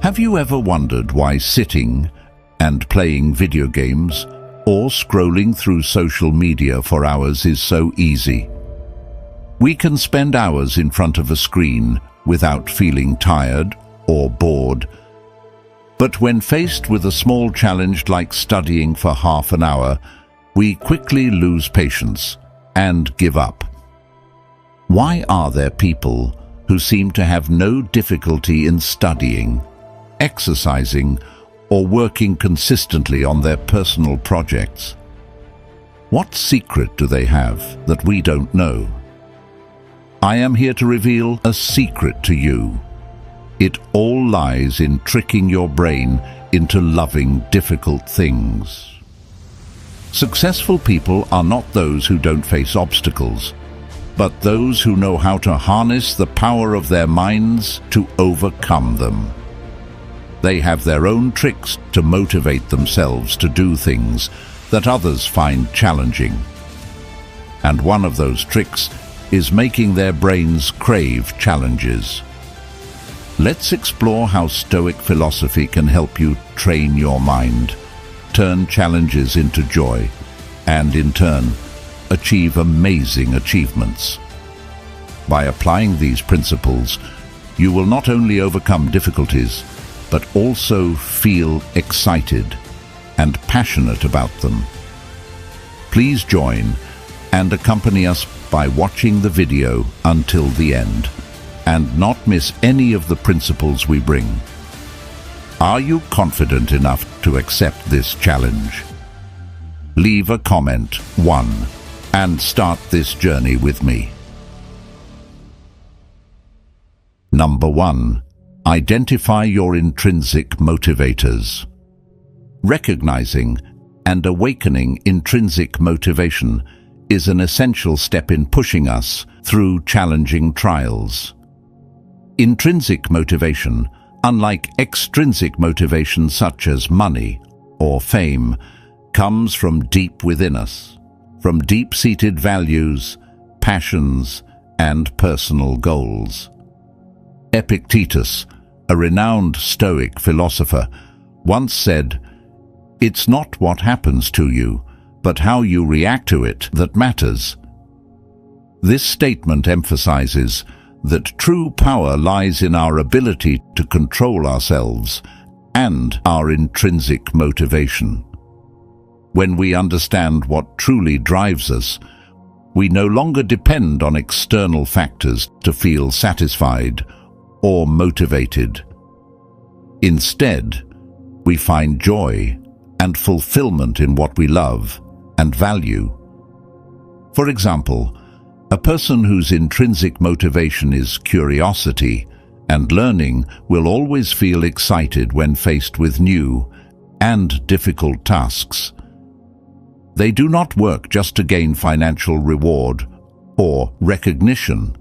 Have you ever wondered why sitting and playing video games or scrolling through social media for hours is so easy? We can spend hours in front of a screen without feeling tired or bored. But when faced with a small challenge like studying for half an hour, we quickly lose patience and give up. Why are there people who seem to have no difficulty in studying, exercising, or working consistently on their personal projects? What secret do they have that we don't know? I am here to reveal a secret to you. It all lies in tricking your brain into loving difficult things. Successful people are not those who don't face obstacles, but those who know how to harness the power of their minds to overcome them. They have their own tricks to motivate themselves to do things that others find challenging. And one of those tricks is making their brains crave challenges. Let's explore how Stoic philosophy can help you train your mind, turn challenges into joy, and in turn, achieve amazing achievements. By applying these principles, you will not only overcome difficulties, but also feel excited and passionate about them. Please join and accompany us by watching the video until the end, and not miss any of the principles we bring. Are you confident enough to accept this challenge? Leave a comment, 1, and start this journey with me. Number 1. Identify your intrinsic motivators. Recognizing and awakening intrinsic motivation is an essential step in pushing us through challenging trials. Intrinsic motivation, unlike extrinsic motivation such as money or fame, comes from deep within us, from deep-seated values, passions, and personal goals. Epictetus, a renowned Stoic philosopher, once said, "It's not what happens to you, but how you react to it that matters." This statement emphasizes that true power lies in our ability to control ourselves and our intrinsic motivation. When we understand what truly drives us, we no longer depend on external factors to feel satisfied or motivated. Instead, we find joy and fulfillment in what we love and value. For example, a person whose intrinsic motivation is curiosity and learning will always feel excited when faced with new and difficult tasks. They do not work just to gain financial reward or recognition,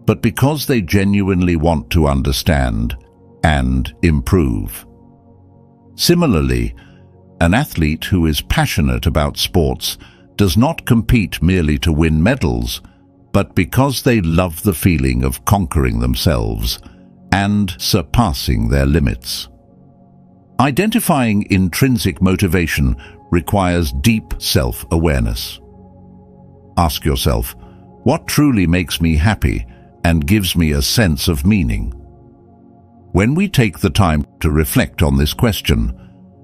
but because they genuinely want to understand and improve. Similarly, an athlete who is passionate about sports does not compete merely to win medals, but because they love the feeling of conquering themselves and surpassing their limits. Identifying intrinsic motivation requires deep self-awareness. Ask yourself, what truly makes me happy and gives me a sense of meaning? When we take the time to reflect on this question,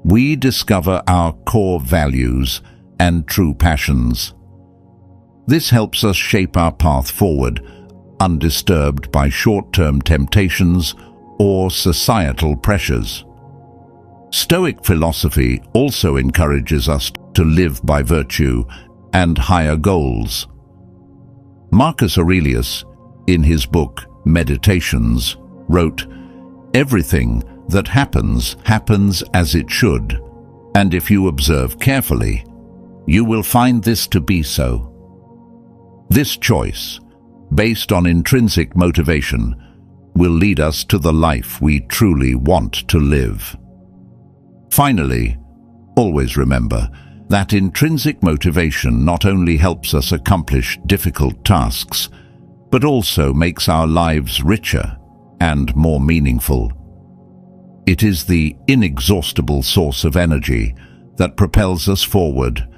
we discover our core values and true passions. This helps us shape our path forward, undisturbed by short-term temptations or societal pressures. Stoic philosophy also encourages us to live by virtue and higher goals. Marcus Aurelius, in his book Meditations, wrote, "Everything that happens as it should, and if you observe carefully, you will find this to be so." This choice, based on intrinsic motivation, will lead us to the life we truly want to live. Finally, always remember that intrinsic motivation not only helps us accomplish difficult tasks, but also makes our lives richer and more meaningful. It is the inexhaustible source of energy that propels us forward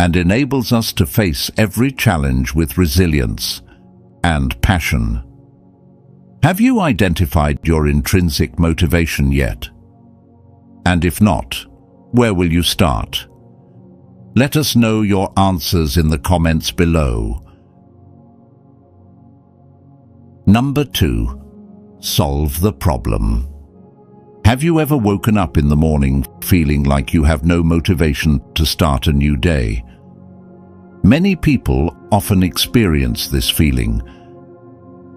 and enables us to face every challenge with resilience and passion. Have you identified your intrinsic motivation yet? And if not, where will you start? Let us know your answers in the comments below. Number 2. Solve the problem. Have you ever woken up in the morning feeling like you have no motivation to start a new day? Many people often experience this feeling.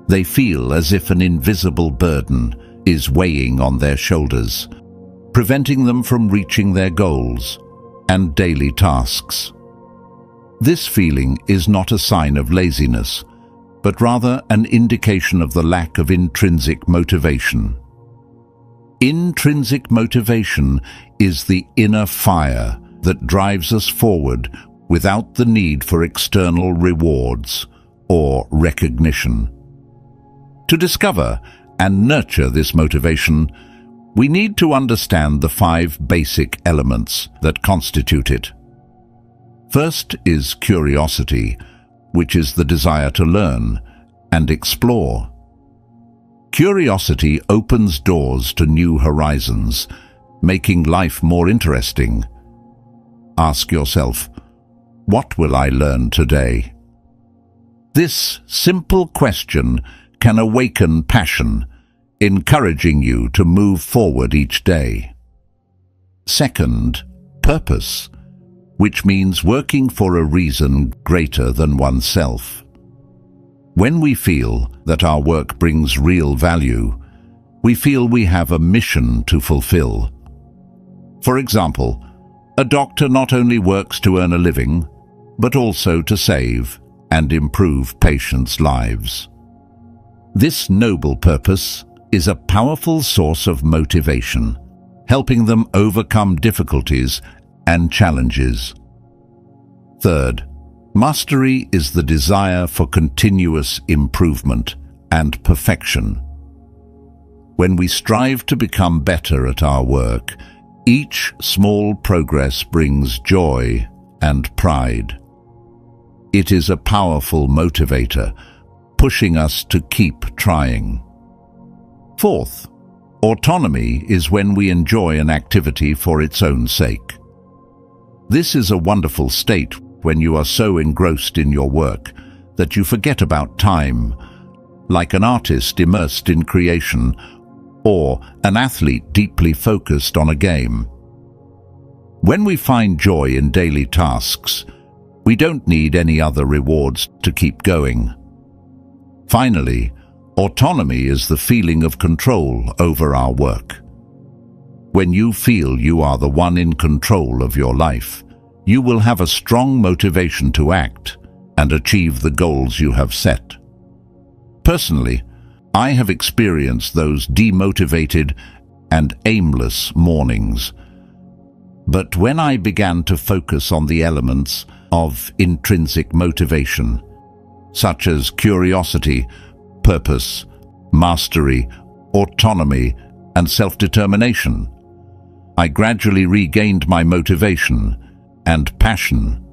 They feel as if an invisible burden is weighing on their shoulders, preventing them from reaching their goals and daily tasks. This feeling is not a sign of laziness, but rather an indication of the lack of intrinsic motivation. Intrinsic motivation is the inner fire that drives us forward without the need for external rewards or recognition. To discover and nurture this motivation, we need to understand the 5 basic elements that constitute it. First is curiosity, which is the desire to learn and explore. Curiosity opens doors to new horizons, making life more interesting. Ask yourself, what will I learn today? This simple question can awaken passion, encouraging you to move forward each day. Second, purpose, which means working for a reason greater than oneself. When we feel that our work brings real value, we feel we have a mission to fulfill. For example, a doctor not only works to earn a living, but also to save and improve patients' lives. This noble purpose is a powerful source of motivation, helping them overcome difficulties and challenges. Third, mastery is the desire for continuous improvement and perfection. When we strive to become better at our work, each small progress brings joy and pride. It is a powerful motivator, pushing us to keep trying. Fourth, autonomy is when we enjoy an activity for its own sake. This is a wonderful state when you are so engrossed in your work that you forget about time, like an artist immersed in creation or an athlete deeply focused on a game. When we find joy in daily tasks, we don't need any other rewards to keep going. Finally, autonomy is the feeling of control over our work. When you feel you are the one in control of your life, you will have a strong motivation to act and achieve the goals you have set. Personally, I have experienced those demotivated and aimless mornings. But when I began to focus on the elements of intrinsic motivation, such as curiosity, purpose, mastery, autonomy, and self-determination, I gradually regained my motivation and passion.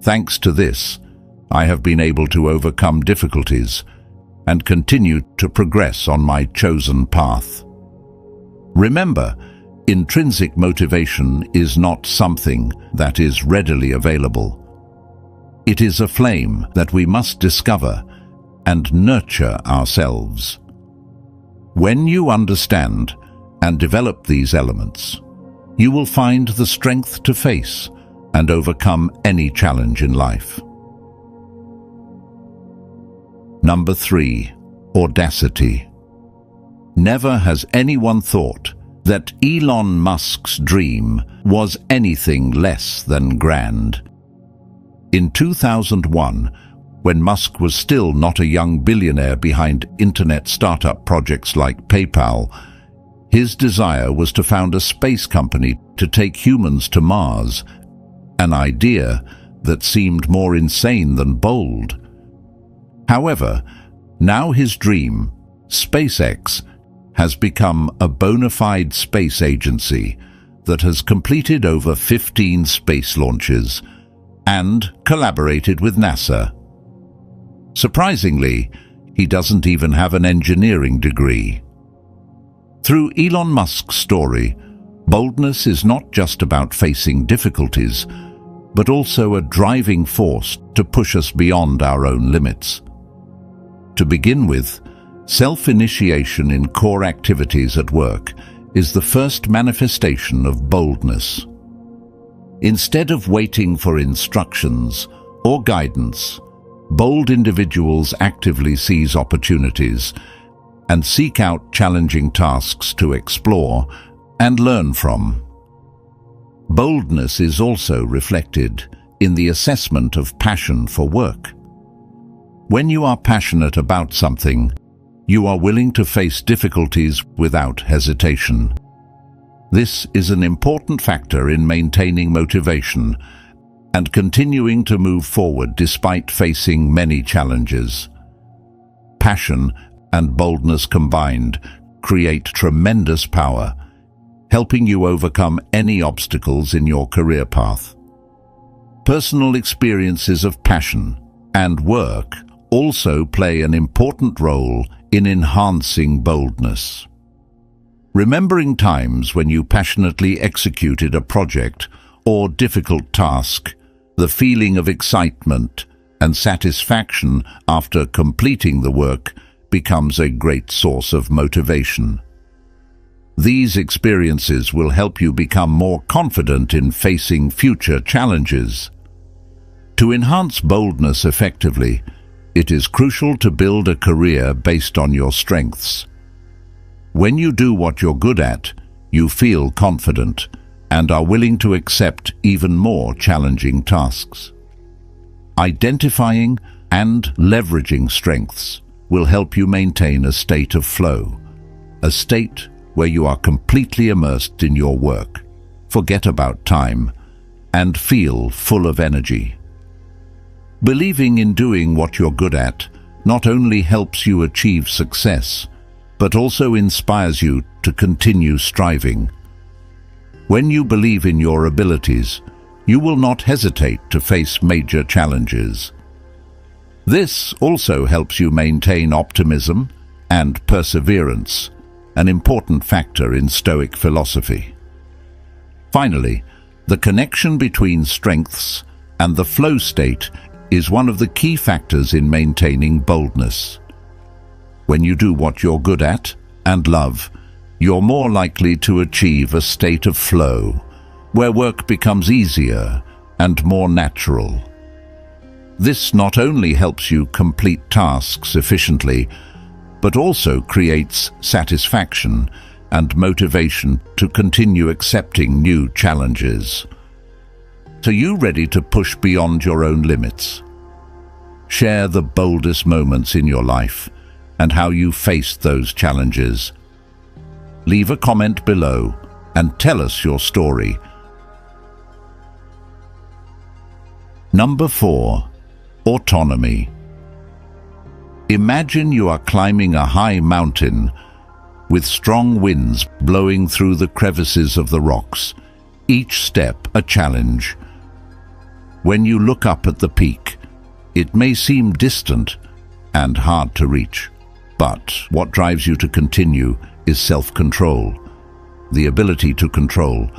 Thanks to this, I have been able to overcome difficulties and continue to progress on my chosen path. Remember, intrinsic motivation is not something that is readily available. It is a flame that we must discover and nurture ourselves. When you understand and develop these elements, you will find the strength to face and overcome any challenge in life. Number 3. Audacity. Never has anyone thought that Elon Musk's dream was anything less than grand. In 2001, when Musk was still not a young billionaire behind internet startup projects like PayPal, his desire was to found a space company to take humans to Mars, an idea that seemed more insane than bold. However, now his dream, SpaceX, has become a bona fide space agency that has completed over 15 space launches and collaborated with NASA. Surprisingly, he doesn't even have an engineering degree. Through Elon Musk's story, boldness is not just about facing difficulties, but also a driving force to push us beyond our own limits. To begin with, self-initiation in core activities at work is the first manifestation of boldness. Instead of waiting for instructions or guidance, bold individuals actively seize opportunities and seek out challenging tasks to explore and learn from. Boldness is also reflected in the assessment of passion for work. When you are passionate about something, you are willing to face difficulties without hesitation. This is an important factor in maintaining motivation and continuing to move forward despite facing many challenges. Passion and boldness combined create tremendous power, helping you overcome any obstacles in your career path. Personal experiences of passion and work also play an important role in enhancing boldness. Remembering times when you passionately executed a project or difficult task, the feeling of excitement and satisfaction after completing the work becomes a great source of motivation. These experiences will help you become more confident in facing future challenges. To enhance boldness effectively, it is crucial to build a career based on your strengths. When you do what you're good at, you feel confident and are willing to accept even more challenging tasks. Identifying and leveraging strengths will help you maintain a state of flow, a state where you are completely immersed in your work, forget about time, and feel full of energy. Believing in doing what you're good at not only helps you achieve success, but also inspires you to continue striving. When you believe in your abilities, you will not hesitate to face major challenges. This also helps you maintain optimism and perseverance, an important factor in Stoic philosophy. Finally, the connection between strengths and the flow state is one of the key factors in maintaining boldness. When you do what you're good at and love, you're more likely to achieve a state of flow, where work becomes easier and more natural. This not only helps you complete tasks efficiently, but also creates satisfaction and motivation to continue accepting new challenges. Are you ready to push beyond your own limits? Share the boldest moments in your life and how you faced those challenges. Leave a comment below and tell us your story. Number 4. Autonomy. Imagine you are climbing a high mountain with strong winds blowing through the crevices of the rocks, each step a challenge. When you look up at the peak, it may seem distant and hard to reach, but what drives you to continue is self-control, the ability to control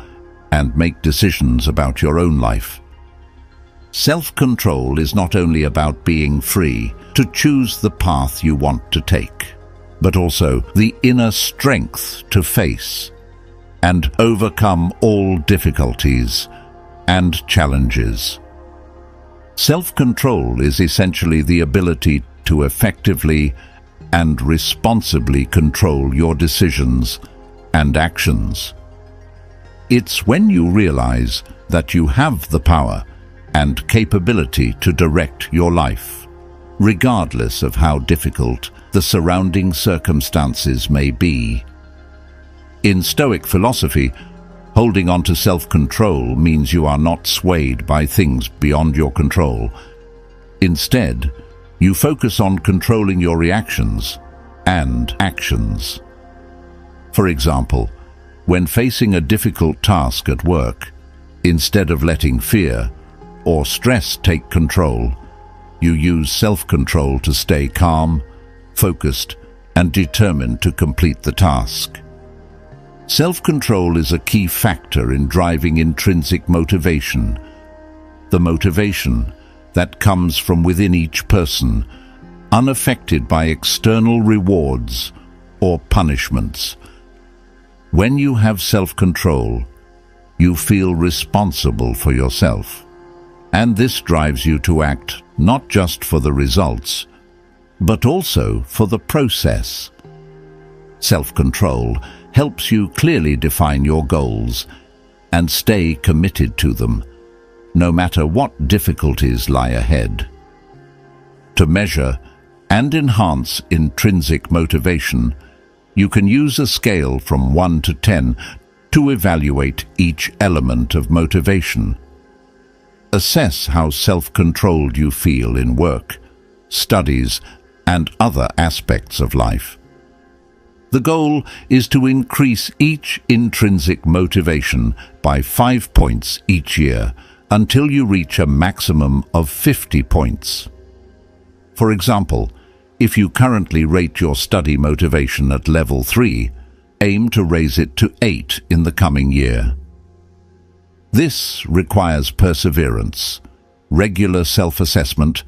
and make decisions about your own life. Self-control is not only about being free to choose the path you want to take, but also the inner strength to face and overcome all difficulties and challenges. Self-control is essentially the ability to effectively and responsibly control your decisions and actions. It's when you realize that you have the power and capability to direct your life, regardless of how difficult the surrounding circumstances may be. In Stoic philosophy, holding on to self-control means you are not swayed by things beyond your control. Instead, you focus on controlling your reactions and actions. For example, when facing a difficult task at work, instead of letting fear or stress take control, you use self-control to stay calm, focused, and determined to complete the task. Self-control is a key factor in driving intrinsic motivation, the motivation that comes from within each person, unaffected by external rewards or punishments. When you have self-control, you feel responsible for yourself, and this drives you to act not just for the results, but also for the process. Self-control helps you clearly define your goals and stay committed to them, no matter what difficulties lie ahead. To measure and enhance intrinsic motivation, you can use a scale from 1 to 10 to evaluate each element of motivation. Assess how self-controlled you feel in work, studies, and other aspects of life. The goal is to increase each intrinsic motivation by 5 points each year until you reach a maximum of 50 points. For example, if you currently rate your study motivation at level 3, aim to raise it to 8 in the coming year. This requires perseverance, regular self-assessment,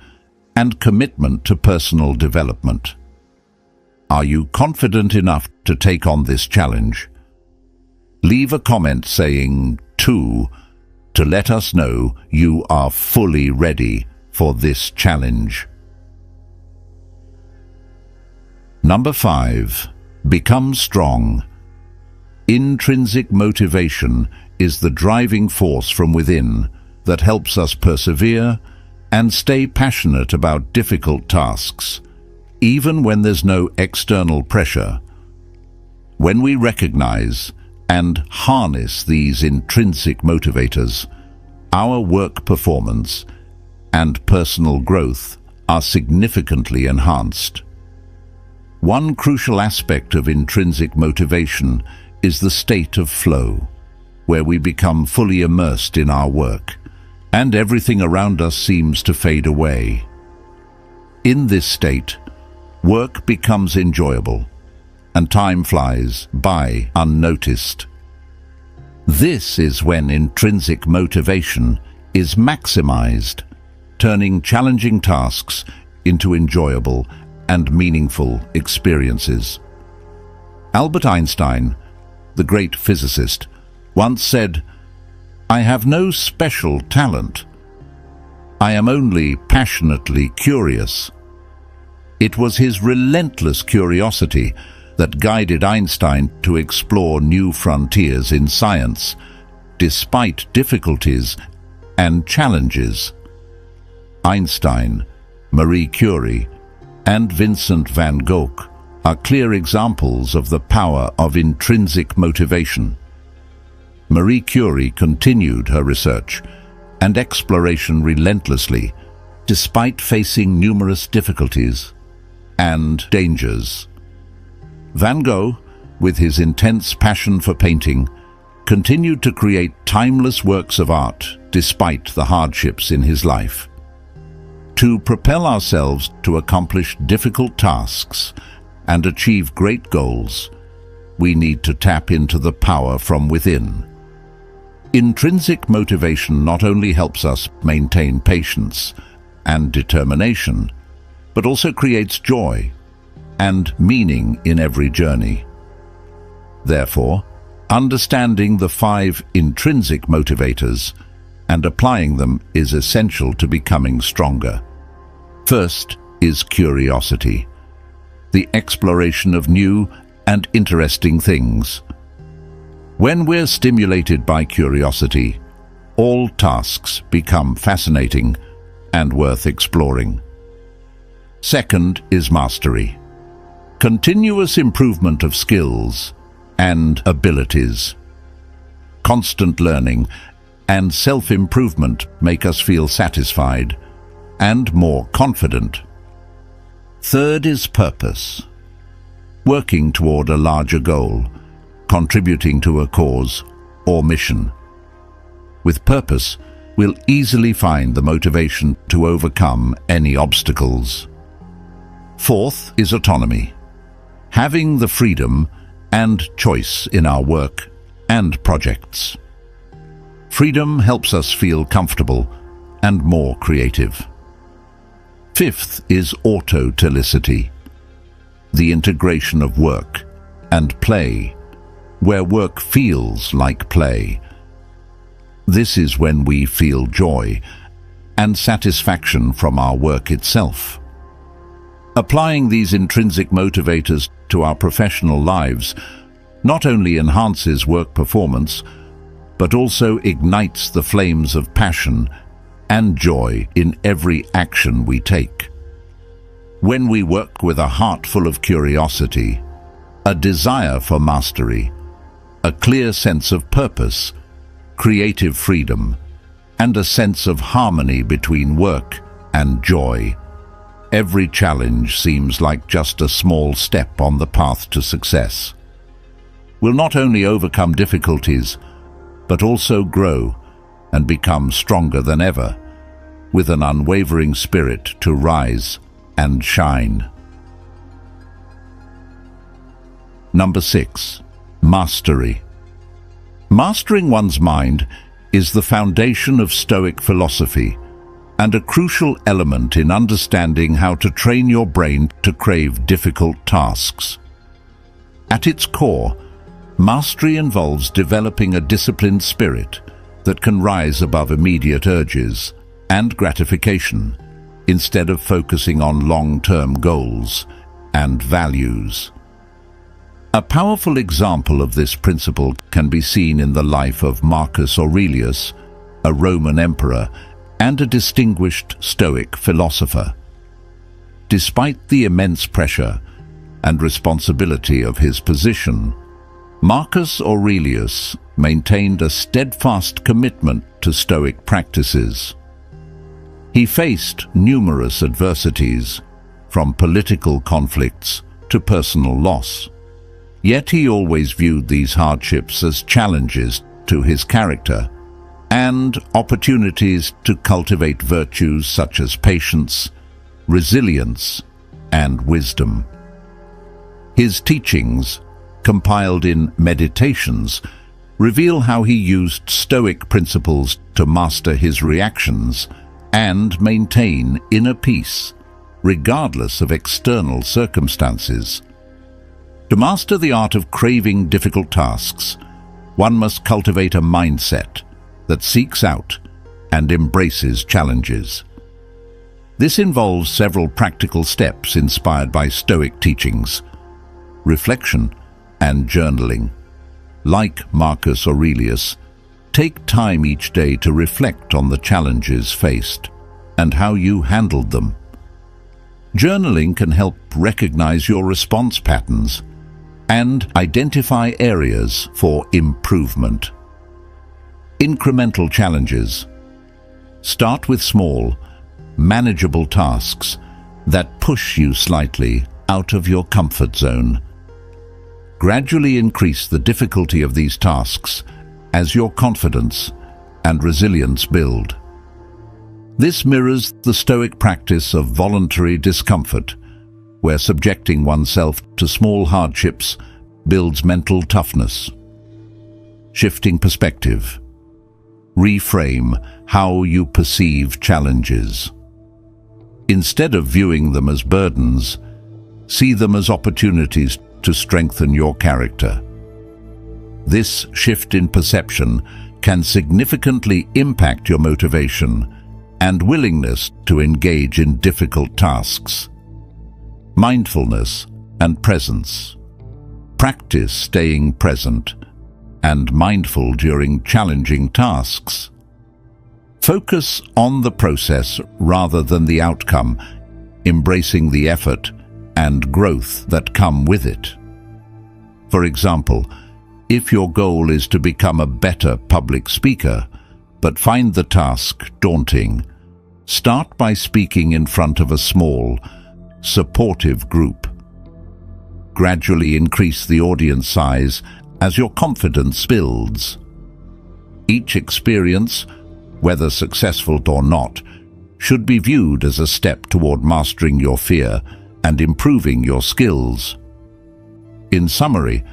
and commitment to personal development. Are you confident enough to take on this challenge? Leave a comment saying 2 to let us know you are fully ready for this challenge. Number 5. Become strong. Intrinsic motivation is the driving force from within that helps us persevere and stay passionate about difficult tasks, even when there's no external pressure. When we recognize and harness these intrinsic motivators, our work performance and personal growth are significantly enhanced. One crucial aspect of intrinsic motivation is the state of flow, where we become fully immersed in our work, and everything around us seems to fade away. In this state, work becomes enjoyable, and time flies by unnoticed. This is when intrinsic motivation is maximized, turning challenging tasks into enjoyable and meaningful experiences. Albert Einstein, the great physicist, once said, "I have no special talent. I am only passionately curious." It was his relentless curiosity that guided Einstein to explore new frontiers in science, despite difficulties and challenges. Einstein, Marie Curie, and Vincent van Gogh are clear examples of the power of intrinsic motivation. Marie Curie continued her research and exploration relentlessly, despite facing numerous difficulties and dangers. Van Gogh, with his intense passion for painting, continued to create timeless works of art despite the hardships in his life. To propel ourselves to accomplish difficult tasks and achieve great goals, we need to tap into the power from within. Intrinsic motivation not only helps us maintain patience and determination, but also creates joy and meaning in every journey. Therefore, understanding the 5 intrinsic motivators and applying them is essential to becoming stronger. First is curiosity, the exploration of new and interesting things. When we're stimulated by curiosity, all tasks become fascinating and worth exploring. Second is mastery, continuous improvement of skills and abilities. Constant learning and self-improvement make us feel satisfied and more confident. Third is purpose, working toward a larger goal contributing to a cause or mission. With purpose, we'll easily find the motivation to overcome any obstacles. Fourth is autonomy, having the freedom and choice in our work and projects. Freedom helps us feel comfortable and more creative. Fifth is autotelicity, the integration of work and play, where work feels like play. This is when we feel joy and satisfaction from our work itself. Applying these intrinsic motivators to our professional lives not only enhances work performance, but also ignites the flames of passion and joy in every action we take. When we work with a heart full of curiosity, a desire for mastery, a clear sense of purpose, creative freedom, and a sense of harmony between work and joy, every challenge seems like just a small step on the path to success. We'll not only overcome difficulties, but also grow and become stronger than ever, with an unwavering spirit to rise and shine. Number 6. Mastery. Mastering one's mind is the foundation of Stoic philosophy and a crucial element in understanding how to train your brain to crave difficult tasks. At its core, mastery involves developing a disciplined spirit that can rise above immediate urges and gratification, instead of focusing on long-term goals and values. A powerful example of this principle can be seen in the life of Marcus Aurelius, a Roman emperor and a distinguished Stoic philosopher. Despite the immense pressure and responsibility of his position, Marcus Aurelius maintained a steadfast commitment to Stoic practices. He faced numerous adversities, from political conflicts to personal loss. Yet he always viewed these hardships as challenges to his character and opportunities to cultivate virtues such as patience, resilience, and wisdom. His teachings, compiled in Meditations, reveal how he used Stoic principles to master his reactions and maintain inner peace, regardless of external circumstances. To master the art of craving difficult tasks, one must cultivate a mindset that seeks out and embraces challenges. This involves several practical steps inspired by Stoic teachings: reflection and journaling. Like Marcus Aurelius, take time each day to reflect on the challenges faced and how you handled them. Journaling can help recognize your response patterns and identify areas for improvement. Incremental challenges. Start with small, manageable tasks that push you slightly out of your comfort zone. Gradually increase the difficulty of these tasks as your confidence and resilience build. This mirrors the Stoic practice of voluntary discomfort, where subjecting oneself to small hardships builds mental toughness. Shifting perspective. Reframe how you perceive challenges. Instead of viewing them as burdens, see them as opportunities to strengthen your character. This shift in perception can significantly impact your motivation and willingness to engage in difficult tasks. Mindfulness and presence. Practice staying present and mindful during challenging tasks. Focus on the process rather than the outcome, embracing the effort and growth that come with it. For example, if your goal is to become a better public speaker, but find the task daunting, start by speaking in front of a small, supportive group. Gradually increase the audience size as your confidence builds. Each experience, whether successful or not, should be viewed as a step toward mastering your fear and improving your skills. In summary,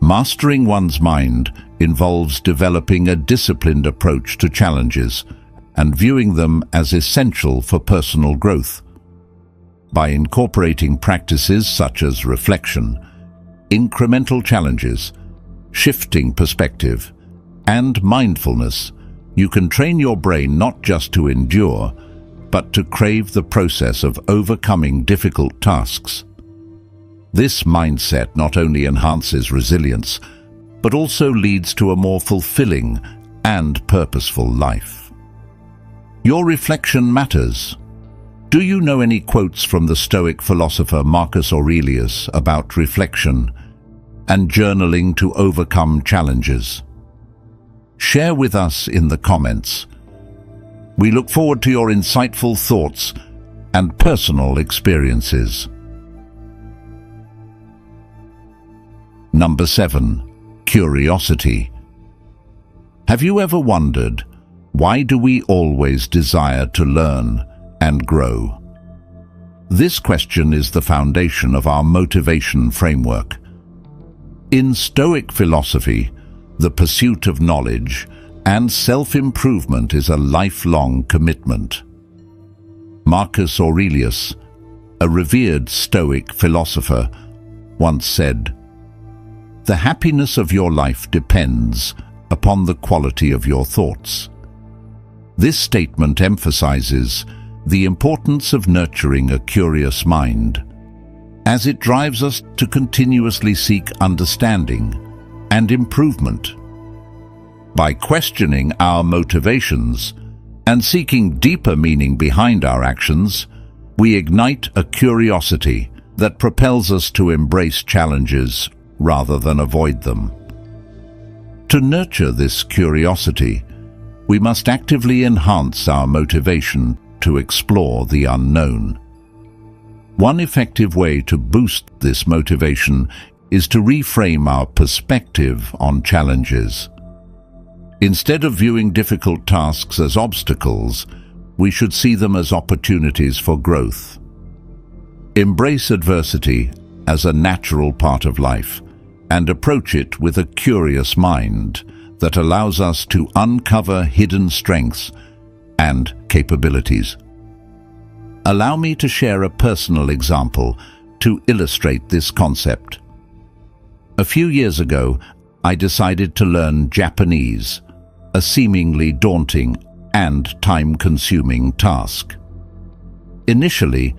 mastering one's mind involves developing a disciplined approach to challenges and viewing them as essential for personal growth. By incorporating practices such as reflection, incremental challenges, shifting perspective, and mindfulness, you can train your brain not just to endure, but to crave the process of overcoming difficult tasks. This mindset not only enhances resilience, but also leads to a more fulfilling and purposeful life. Your reflection matters. Do you know any quotes from the Stoic philosopher Marcus Aurelius about reflection and journaling to overcome challenges? Share with us in the comments. We look forward to your insightful thoughts and personal experiences. Number 7. Curiosity. Have you ever wondered, why do we always desire to learn and grow? This question is the foundation of our motivation framework. In Stoic philosophy, the pursuit of knowledge and self-improvement is a lifelong commitment. Marcus Aurelius, a revered Stoic philosopher, once said, "The happiness of your life depends upon the quality of your thoughts." This statement emphasizes the importance of nurturing a curious mind, as it drives us to continuously seek understanding and improvement. By questioning our motivations and seeking deeper meaning behind our actions, we ignite a curiosity that propels us to embrace challenges rather than avoid them. To nurture this curiosity, we must actively enhance our motivation to explore the unknown. One effective way to boost this motivation is to reframe our perspective on challenges. Instead of viewing difficult tasks as obstacles, we should see them as opportunities for growth. Embrace adversity as a natural part of life and approach it with a curious mind that allows us to uncover hidden strengths and capabilities. Allow me to share a personal example to illustrate this concept. A few years ago, I decided to learn Japanese, a seemingly daunting and time-consuming task. Initially,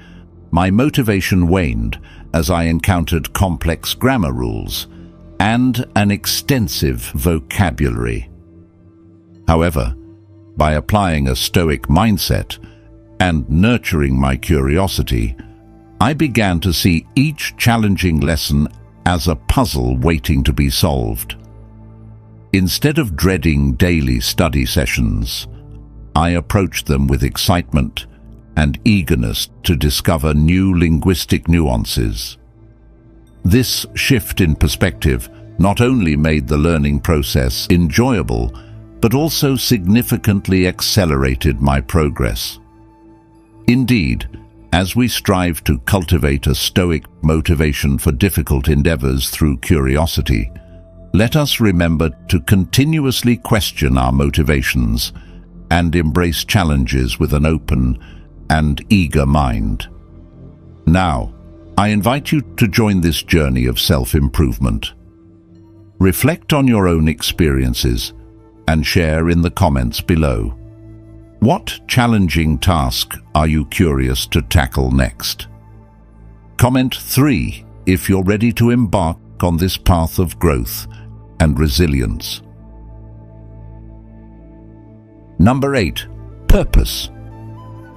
my motivation waned as I encountered complex grammar rules and an extensive vocabulary. However, by applying a Stoic mindset and nurturing my curiosity, I began to see each challenging lesson as a puzzle waiting to be solved. Instead of dreading daily study sessions, I approached them with excitement and eagerness to discover new linguistic nuances. This shift in perspective not only made the learning process enjoyable, but also significantly accelerated my progress. Indeed, as we strive to cultivate a Stoic motivation for difficult endeavors through curiosity, let us remember to continuously question our motivations and embrace challenges with an open and eager mind. Now, I invite you to join this journey of self-improvement. Reflect on your own experiences and share in the comments below. What challenging task are you curious to tackle next? Comment 3 if you're ready to embark on this path of growth and resilience. Number 8. Purpose.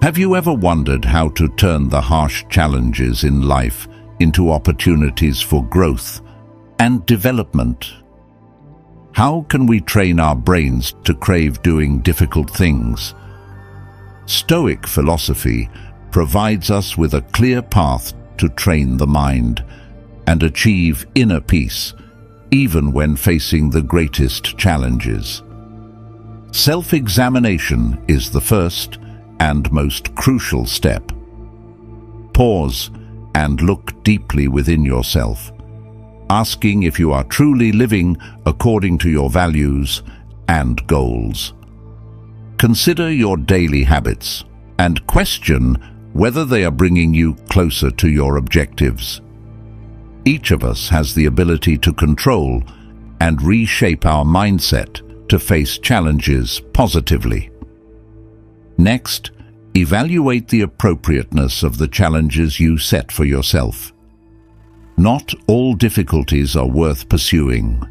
Have you ever wondered how to turn the harsh challenges in life into opportunities for growth and development? How can we train our brains to crave doing difficult things? Stoic philosophy provides us with a clear path to train the mind and achieve inner peace even when facing the greatest challenges. Self-examination is the first and most crucial step. Pause and look deeply within yourself, asking if you are truly living according to your values and goals. Consider your daily habits and question whether they are bringing you closer to your objectives. Each of us has the ability to control and reshape our mindset to face challenges positively. Next, evaluate the appropriateness of the challenges you set for yourself. Not all difficulties are worth pursuing.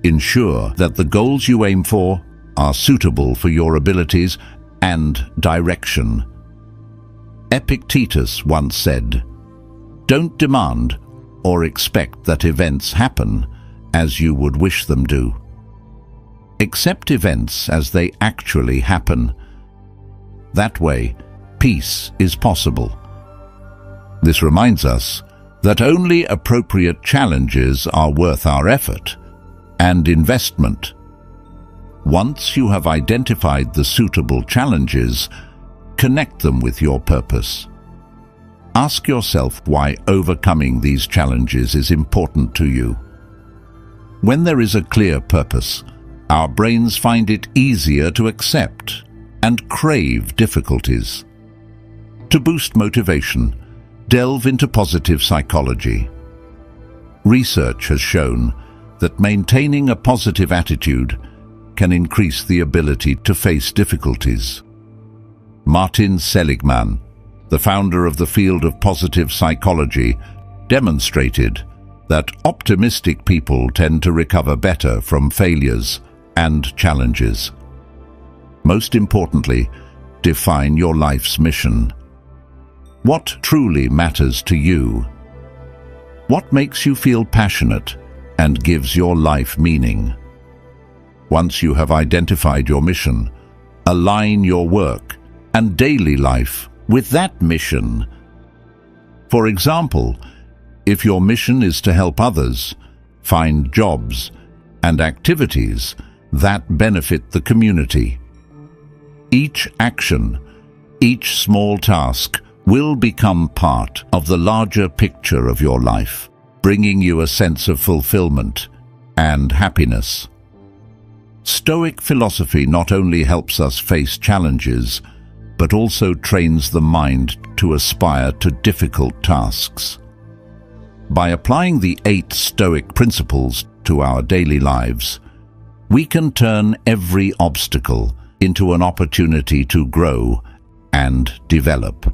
Ensure that the goals you aim for are suitable for your abilities and direction. Epictetus once said, "Don't demand or expect that events happen as you would wish them do. Accept events as they actually happen. That way, peace is possible." This reminds us that only appropriate challenges are worth our effort and investment. Once you have identified the suitable challenges, connect them with your purpose. Ask yourself why overcoming these challenges is important to you. When there is a clear purpose, our brains find it easier to accept and crave difficulties. To boost motivation, delve into positive psychology. Research has shown that maintaining a positive attitude can increase the ability to face difficulties. Martin Seligman, the founder of the field of positive psychology, demonstrated that optimistic people tend to recover better from failures and challenges. Most importantly, define your life's mission. What truly matters to you? What makes you feel passionate and gives your life meaning? Once you have identified your mission, align your work and daily life with that mission. For example, if your mission is to help others, find jobs and activities that benefit the community. Each action, each small task will become part of the larger picture of your life, bringing you a sense of fulfillment and happiness. Stoic philosophy not only helps us face challenges, but also trains the mind to aspire to difficult tasks. By applying the 8 Stoic principles to our daily lives, we can turn every obstacle into an opportunity to grow and develop.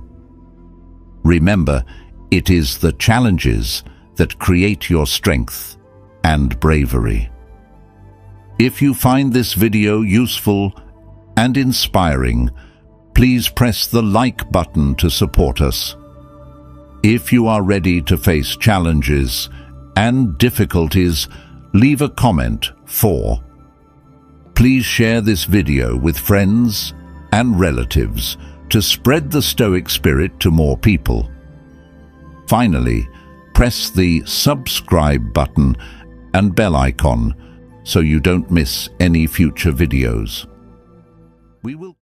Remember, it is the challenges that create your strength and bravery. If you find this video useful and inspiring, please press the like button to support us. If you are ready to face challenges and difficulties, leave a comment for. Please share this video with friends and relatives to spread the Stoic spirit to more people. Finally, press the subscribe button and bell icon so you don't miss any future videos. We will